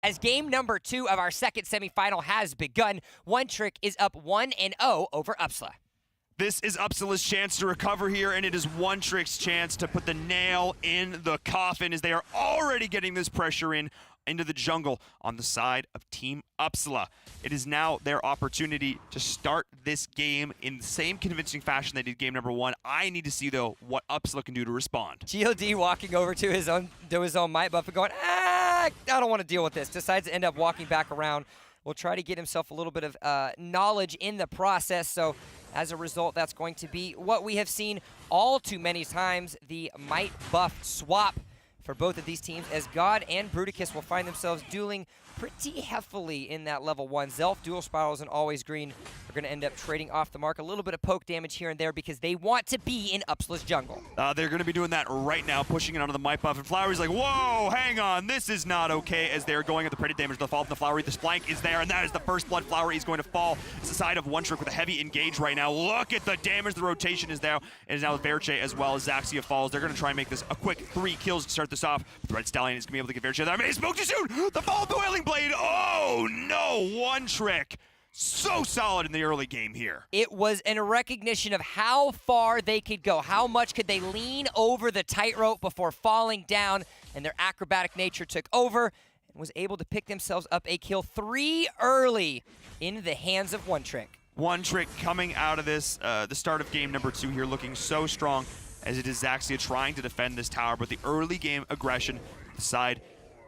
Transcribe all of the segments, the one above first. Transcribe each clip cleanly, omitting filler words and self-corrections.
As game number 2 of our second semifinal has begun, One Trick is up 1-0 over Upsla. This is Upsla's chance to recover here, and it is One Trick's chance to put the nail in the coffin as they are already getting this pressure into the jungle on the side of Team Upsla. It is now their opportunity to start this game in the same convincing fashion they did game number 1. I need to see, though, what Upsla can do to respond. GOD walking over to his own might buff and going, I don't want to deal with this. Decides to end up walking back around. Will try to get himself a little bit of knowledge in the process. So as a result, that's going to be what we have seen all too many times, the might buff swap for both of these teams, as God and Bruticus will find themselves dueling pretty heavily in that level 1. Zelf, Dual Spirals, and Always Green are going to end up trading off the mark. A little bit of poke damage here and there because they want to be in Upsla's jungle. They're going to be doing that right now, pushing it onto the might buff, and Flowery's like, whoa, hang on, this is not okay, as they're going at the predicted damage to the fall from the Flowery. The Splank is there, and that is the first blood. Flowery is going to fall. It's the side of One Trick with a heavy engage right now. Look at the damage. The rotation is there. It is now with Verche as well as Zaxia falls. They're going to try and make this a quick 3 kills to start this off. The Red Stallion is going to be able to get Verche there. I mean, he spoke too soon! The fall of the Wailing Blade! Oh, no! One Trick so solid in the early game here. It was in a recognition of how far they could go. How much could they lean over the tightrope before falling down, and their acrobatic nature took over and was able to pick themselves up a kill 3 early in the hands of One Trick. One Trick coming out of this, the start of game number 2 here, looking so strong, as it is Zaxia trying to defend this tower, but the early game aggression, the side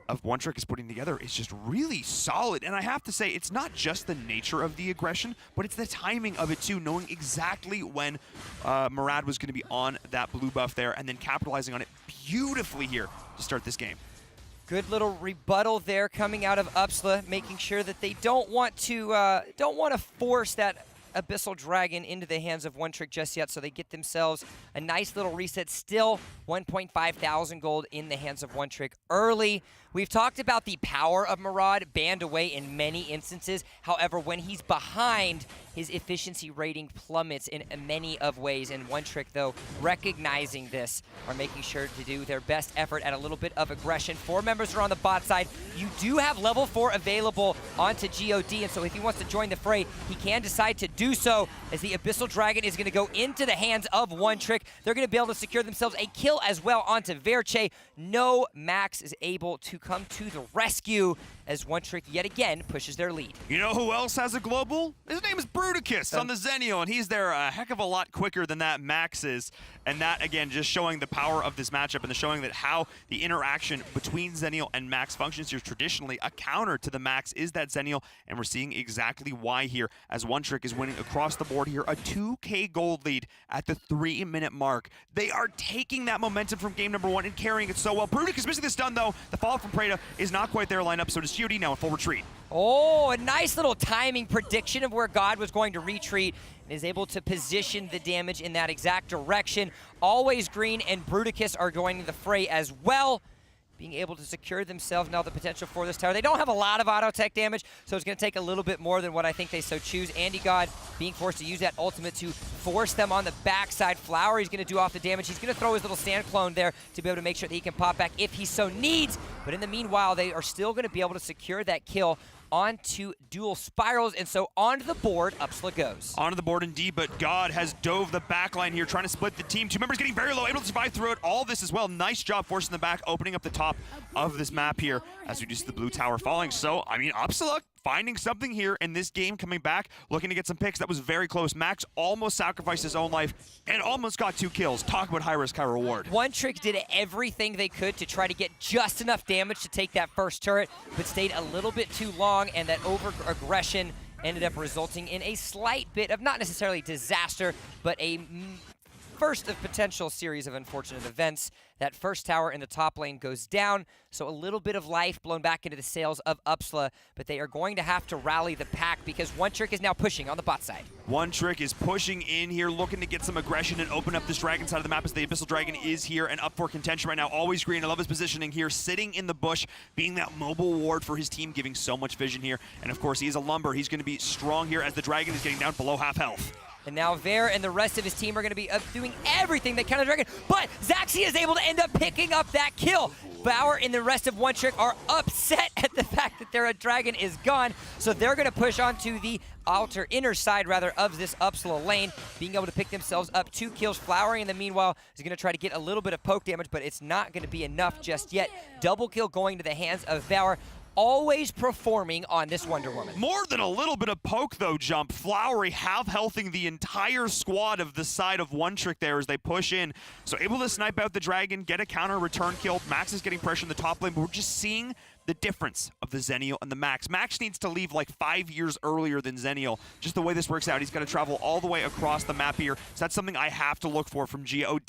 of One Trick is putting together is just really solid. And I have to say, it's not just the nature of the aggression, but it's the timing of it too, knowing exactly when Murad was going to be on that blue buff there, and then capitalizing on it beautifully here to start this game. Good little rebuttal there coming out of Upsla, making sure that they don't want to force that Abyssal Dragon into the hands of One Trick just yet, so they get themselves a nice little reset. Still 1.5 thousand gold in the hands of One Trick early. We've talked about the power of Murad banned away in many instances. However, when he's behind, his efficiency rating plummets in many of ways. And One Trick, though, recognizing this, are making sure to do their best effort at a little bit of aggression. 4 members are on the bot side. You do have level 4 available onto GOD, and so if he wants to join the fray, he can decide to do so, as the Abyssal Dragon is going to go into the hands of One Trick. They're going to be able to secure themselves a kill as well onto Verche. No Max is able to come to the rescue as One Trick yet again pushes their lead. You know who else has a global? His name is Bruticus on the Zenio, and he's there a heck of a lot quicker than that Max is. And that, again, just showing the power of this matchup and showing that how the interaction between Zenio and Max functions here. Traditionally, a counter to the Max is that Zenio, and we're seeing exactly why here, as One Trick is winning across the board here, a 2K gold lead at the 3-minute mark. They are taking that momentum from game number 1 and carrying it so well. Bruticus missing the stun, though. The follow from Preda is not quite there lineup, so does GOD now in full retreat. Oh, a nice little timing prediction of where God was going to retreat, and is able to position the damage in that exact direction. Always Green and Bruticus are joining the fray as well, being able to secure themselves now the potential for this tower. They don't have a lot of auto tech damage, so it's going to take a little bit more than what I think they so choose. Andy God being forced to use that ultimate to force them on the backside. Flowery's going to do off the damage. He's going to throw his little sand clone there to be able to make sure that he can pop back if he so needs. But in the meanwhile, they are still going to be able to secure that kill onto Dual Spirals, and so onto the board, Upsla goes. Onto the board indeed, but God has dove the backline here, trying to split the team. 2 members getting very low, able to survive through it. All this as well. Nice job forcing the back, opening up the top of this map here as we do see the blue tower falling. So, I mean, Upsla finding something here in this game, coming back, looking to get some picks. That was very close. Max almost sacrificed his own life and almost got 2 kills. Talk about high risk, high reward. One Trick did everything they could to try to get just enough damage to take that first turret, but stayed a little bit too long, and that over-aggression ended up resulting in a slight bit of, not necessarily disaster, but a first of potential series of unfortunate events. That first tower in the top lane goes down, so a little bit of life blown back into the sails of Upsla, but they are going to have to rally the pack because One Trick is now pushing on the bot side. One Trick is pushing in here, looking to get some aggression and open up this dragon side of the map, as the Abyssal Dragon is here and up for contention right now. Always Green, I love his positioning here, sitting in the bush, being that mobile ward for his team, giving so much vision here. And of course, he is a lumber. He's going to be strong here as the dragon is getting down below half health. And now Ver and the rest of his team are going to be doing everything they can on Dragon, but Zaxi is able to end up picking up that kill. Valor and the rest of One Trick are upset at the fact that their Dragon is gone, so they're going to push onto the inner side of this Upsla lane, being able to pick themselves up 2 kills. Flowery in the meanwhile is going to try to get a little bit of poke damage, but it's not going to be enough just yet. Double kill going to the hands of Valor. Always performing on this Wonder Woman. More than a little bit of poke, though, Jump. Flowery half-healthing the entire squad of the side of One Trick there as they push in. So able to snipe out the Dragon, get a counter return kill. Max is getting pressure in the top lane, but we're just seeing the difference of the Zennial and the Max. Max needs to leave like 5 years earlier than Zennial. Just the way this works out, he's got to travel all the way across the map here. So that's something I have to look for from God.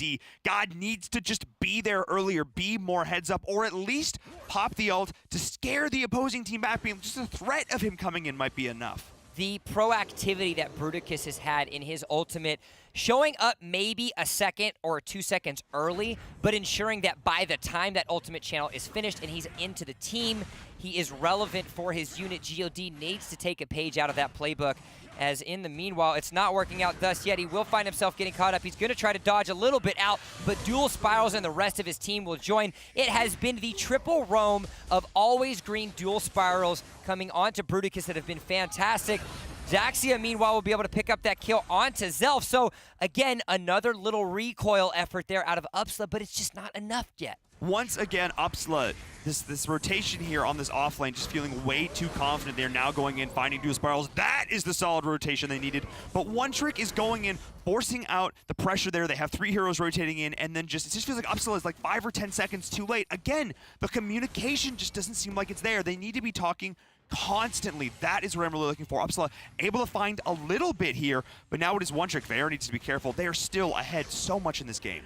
God needs to just be there earlier, be more heads up, or at least pop the ult to scare the opposing team back. Being just a threat of him coming in might be enough. The proactivity that Bruticus has had in his ultimate, showing up maybe a second or 2 seconds early, but ensuring that by the time that ultimate channel is finished and he's into the team, he is relevant for his unit. God needs to take a page out of that playbook, as in the meanwhile, it's not working out thus yet. He will find himself getting caught up. He's going to try to dodge a little bit out, but Dual Spirals and the rest of his team will join. It has been the triple roam of always green Dual Spirals coming onto Bruticus that have been fantastic. Zaxia, meanwhile, will be able to pick up that kill onto Zelf. So, again, another little recoil effort there out of Upsla, but it's just not enough yet. Once again, Upsla, this rotation here on this offlane, just feeling way too confident. They're now going in, finding Dual Spirals. That is the solid rotation they needed. But One Trick is going in, forcing out the pressure there. They have 3 heroes rotating in, and then it just feels like Upsla is like 5 or 10 seconds too late. Again, the communication just doesn't seem like it's there. They need to be talking constantly. That is what I'm really looking for. Upsla able to find a little bit here, but now it is One Trick. Valor needs to be careful. They are still ahead so much in this game.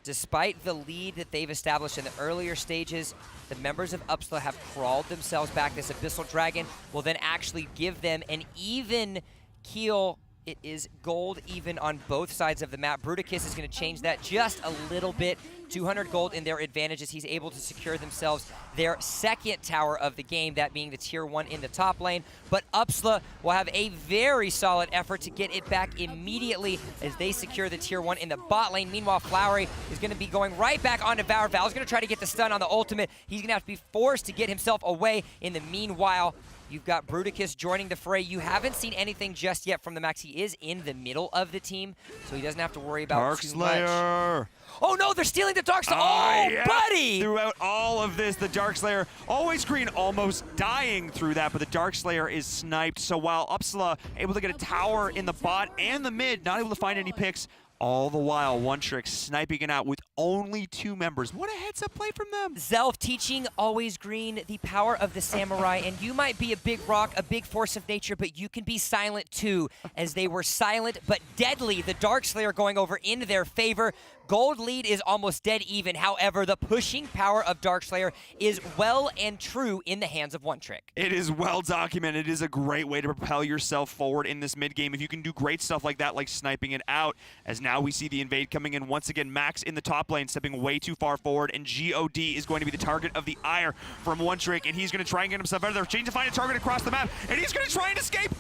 Despite the lead that they've established in the earlier stages, the members of Upsla have crawled themselves back. This Abyssal Dragon will then actually give them an even keel. It is gold even on both sides of the map. Bruticus is going to change that just a little bit. 200 gold in their advantage as he's able to secure themselves their second tower of the game, that being the tier 1 in the top lane. But Upsla will have a very solid effort to get it back immediately as they secure the tier 1 in the bot lane. Meanwhile, Flowery is going to be going right back onto Valor. Valor's going to try to get the stun on the ultimate. He's going to have to be forced to get himself away. In the meanwhile, you've got Bruticus joining the fray. You haven't seen anything just yet from the Max. He is in the middle of the team, so he doesn't have to worry about too much. Oh no, they're stealing the Dark Slayer. Oh, yeah. Buddy! Throughout all of this, the Dark Slayer, always green, almost dying through that, but the Dark Slayer is sniped. So while Upsla able to get a tower in the bot and the mid, not able to find any picks, all the while, One Trick sniping it out with only 2 members. What a heads-up play from them. Zelf teaching Always Green the power of the samurai, and you might be a big rock, a big force of nature, but you can be silent too, as they were silent but deadly. The Dark Slayer going over in their favor. Gold lead is almost dead even. However, the pushing power of Dark Slayer is well and true in the hands of One Trick. It is well documented. It is a great way to propel yourself forward in this mid game. If you can do great stuff like that, like sniping it out, as now we see the invade coming in. Once again, Max in the top lane, stepping way too far forward, and God is going to be the target of the ire from One Trick, and he's going to try and get himself out of there. Change to find a target across the map, and he's going to try and escape.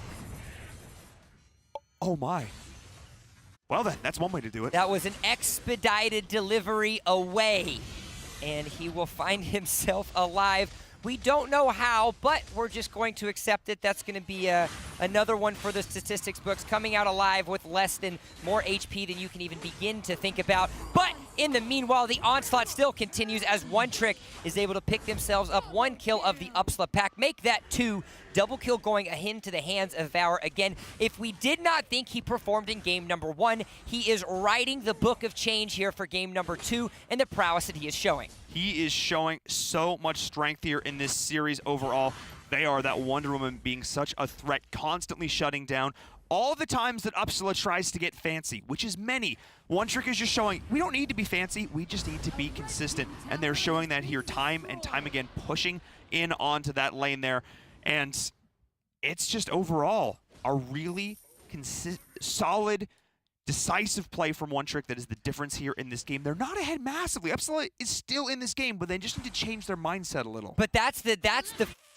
Oh my. Well then, that's one way to do it. That was an expedited delivery away, and he will find himself alive. We don't know how, but we're just going to accept it. That's going to be another one for the statistics books, coming out alive with more HP than you can even begin to think about. But in the meanwhile, the onslaught still continues as One Trick is able to pick themselves up 1 kill of the Upsla pack, make that 2. Double kill going into the hands of Valor again. If we did not think he performed in game number 1, he is writing the book of change here for game number 2 and the prowess that he is showing. He is showing so much strength here in this series overall. They are that Wonder Woman being such a threat, constantly shutting down all the times that Upsla tries to get fancy, which is many. One Trick is just showing, we don't need to be fancy, we just need to be consistent. And they're showing that here time and time again, pushing in onto that lane there. And it's just overall a really solid, decisive play from One Trick that is the difference here in this game. They're not ahead massively. Upsla is still in this game, but they just need to change their mindset a little. But that's the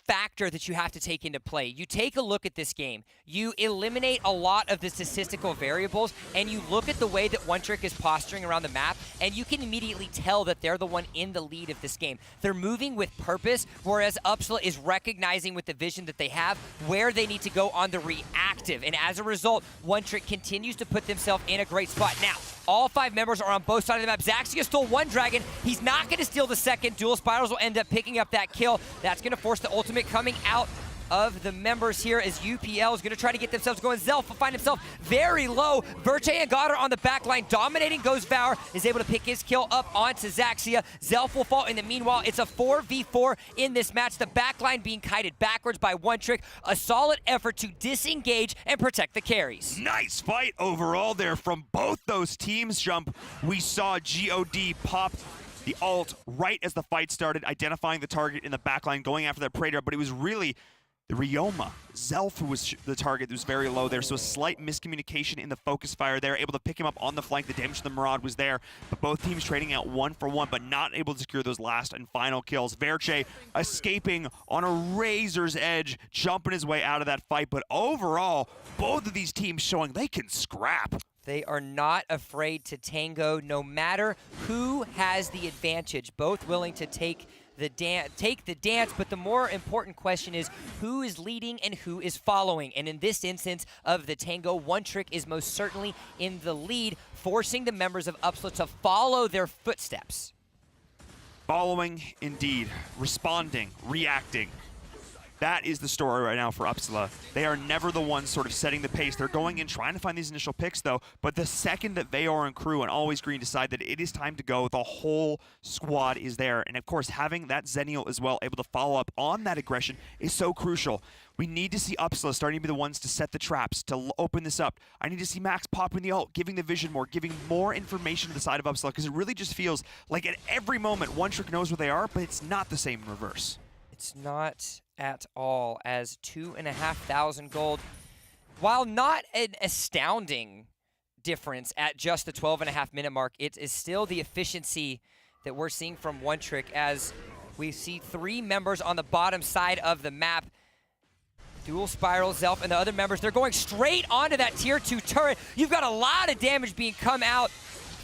factor that you have to take into play. You take a look at this game, you eliminate a lot of the statistical variables, and you look at the way that One Trick is posturing around the map, and you can immediately tell that they're the one in the lead of this game. They're moving with purpose, whereas Upsla is recognizing with the vision that they have where they need to go on the reactive. And as a result, One Trick continues to put themselves in a great spot. Now, all 5 members are on both sides of the map. Zaxia stole 1 dragon. He's not going to steal the second. Dual Spirals will end up picking up that kill. That's going to force the ultimate coming out of the members here as UPL is going to try to get themselves going. Zelf will find himself very low. Verche and Goddard on the back line. Dominating goes Valor. Is able to pick his kill up onto Zaxia. Zelf will fall in the meanwhile. It's a 4v4 in this match. The back line being kited backwards by One Trick. A solid effort to disengage and protect the carries. Nice fight overall there from both those teams. Jump, we saw God pop the ult right as the fight started, identifying the target in the backline, going after that Praetor, but it was really the Ryoma, Zelf, who was the target that was very low there, so a slight miscommunication in the focus fire there, able to pick him up on the flank. The damage to the Maraud was there, but both teams trading out 1 for 1, but not able to secure those last and final kills. Verche escaping on a razor's edge, jumping his way out of that fight, but overall, both of these teams showing they can scrap. They are not afraid to tango, no matter who has the advantage. Both willing to take the dance, but the more important question is who is leading and who is following. And in this instance of the tango, One Trick is most certainly in the lead, forcing the members of Upsla to follow their footsteps. Following, indeed. Responding, reacting. That is the story right now for Upsla. They are never the ones sort of setting the pace. They're going in trying to find these initial picks, though, but the second that Valor and crew and Always Green decide that it is time to go, the whole squad is there. And of course, having that Zenial as well, able to follow up on that aggression is so crucial. We need to see Upsla starting to be the ones to set the traps, to open this up. I need to see Max popping the ult, giving the vision more, giving more information to the side of Upsla, because it really just feels like at every moment, One Trick knows where they are, but it's not the same in reverse. It's not at all, as 2,500 gold, while not an astounding difference at just the 12.5-minute mark, it is still the efficiency that we're seeing from One Trick, as we see 3 members on the bottom side of the map. Dual Spiral, Zelf, and the other members, they're going straight onto that tier 2 turret. You've got a lot of damage being come out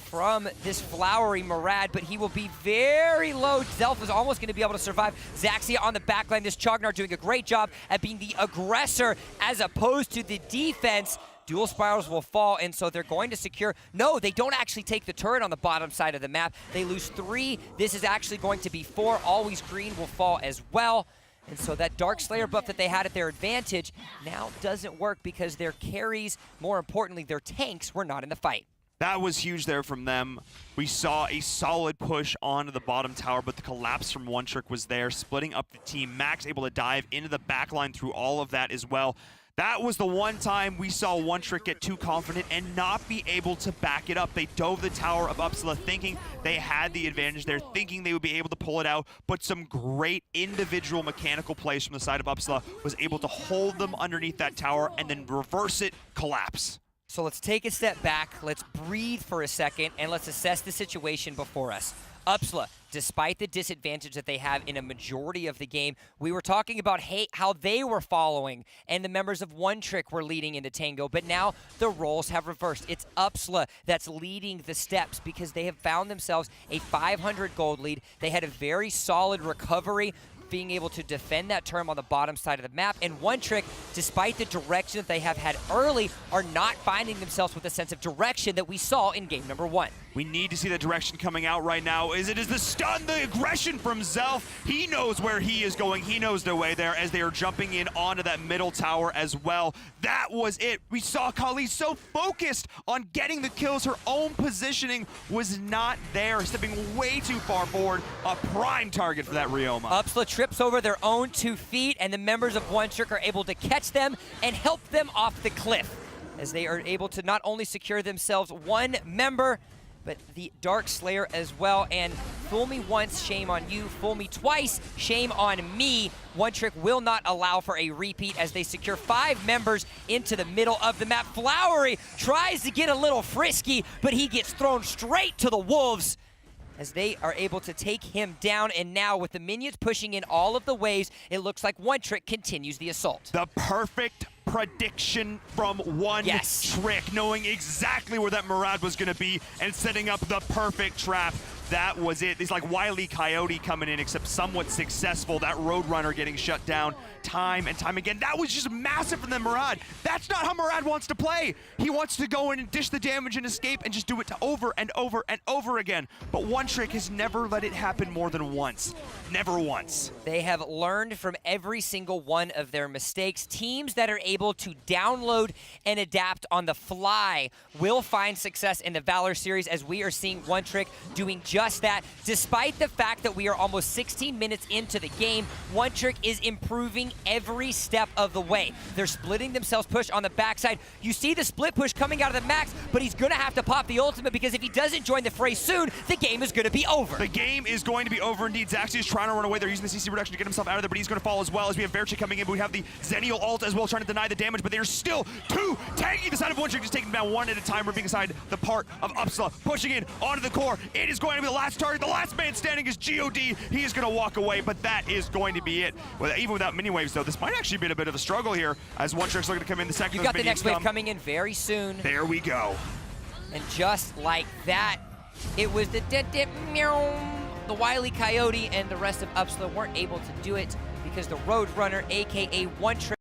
from this flowery Murad, but he will be very low. Zelf is almost going to be able to survive. Zaxia on the backline. This Chognar doing a great job at being the aggressor as opposed to the defense. Dual Spirals will fall, and so they're going to secure. No, they don't actually take the turret on the bottom side of the map. They lose 3. This is actually going to be 4. Always Green will fall as well. And so that Dark Slayer buff that they had at their advantage now doesn't work because their carries, more importantly, their tanks, were not in the fight. That was huge there from them. We saw a solid push onto the bottom tower, but the collapse from One Trick was there, splitting up the team. Max able to dive into the backline through all of that as well. That was the one time we saw One Trick get too confident and not be able to back it up. They dove the tower of Upsla thinking they had the advantage there, thinking they would be able to pull it out, but some great individual mechanical plays from the side of Upsla was able to hold them underneath that tower and then reverse it, collapse. So let's take a step back, let's breathe for a second, and let's assess the situation before us. Upsla, despite the disadvantage that they have in a majority of the game, we were talking about how they were following and the members of One Trick were leading into Tango, but now the roles have reversed. It's Upsla that's leading the steps because they have found themselves a 500 gold lead. They had a very solid recovery, being able to defend that term on the bottom side of the map. And One Trick, despite the direction that they have had early, are not finding themselves with a sense of direction that we saw in game number 1. We need to see the direction coming out right now. Is the stun, the aggression from Zelf. He knows where he is going. He knows the way there as they are jumping in onto that middle tower as well. That was it. We saw Kali so focused on getting the kills. Her own positioning was not there, stepping way too far forward. A prime target for that Ryoma. Upsla trips over their own 2 feet, and the members of One Trick are able to catch them and help them off the cliff, as they are able to not only secure themselves 1 member, but the Dark Slayer as well. And fool me once, shame on you. Fool me twice, shame on me. One Trick will not allow for a repeat as they secure 5 members into the middle of the map. Flowery tries to get a little frisky, but he gets thrown straight to the wolves. as they are able to take him down. And now with the minions pushing in all of the waves, it looks like One Trick continues the assault. The perfect prediction from One Trick, knowing exactly where that Murad was going to be and setting up the perfect trap. That was it. It's like Wile E. Coyote coming in, except somewhat successful. That Roadrunner getting shut down time and time again. That was just massive from the Murad. That's not how Murad wants to play. He wants to go in and dish the damage and escape and just do it over and over and over again. But One Trick has never let it happen more than once. Never once. They have learned from every single one of their mistakes. Teams that are able to download and adapt on the fly will find success in the Valor series, as we are seeing One Trick doing just that. Despite the fact that we are almost 16 minutes into the game, One Trick is improving every step of the way. They're splitting themselves push on the backside. You see the split push coming out of the Max, but he's going to have to pop the ultimate, because if he doesn't join the fray soon, the game is going to be over. The game is going to be over indeed. Zaxi is trying to run away. They're using the CC reduction to get himself out of there, but he's going to fall as well, as we have Verchi coming in, but we have the Zenio ult as well, trying to deny the damage, but they're still two tanking the side of One Trick, just taking down one at a time, ripping aside the part of Upsla, pushing in onto the core. It is going to be the last target. The last man standing is God. He is going to walk away, but that is going to be it. Well, even without mini waves, though, this might actually be a bit of a struggle here, as One Trick's looking to come in the second. You've got the next wave coming in very soon. There we go. And just like that, it was the the Wile E. Coyote and the rest of Upsla weren't able to do it, because the Roadrunner, aka One Trick,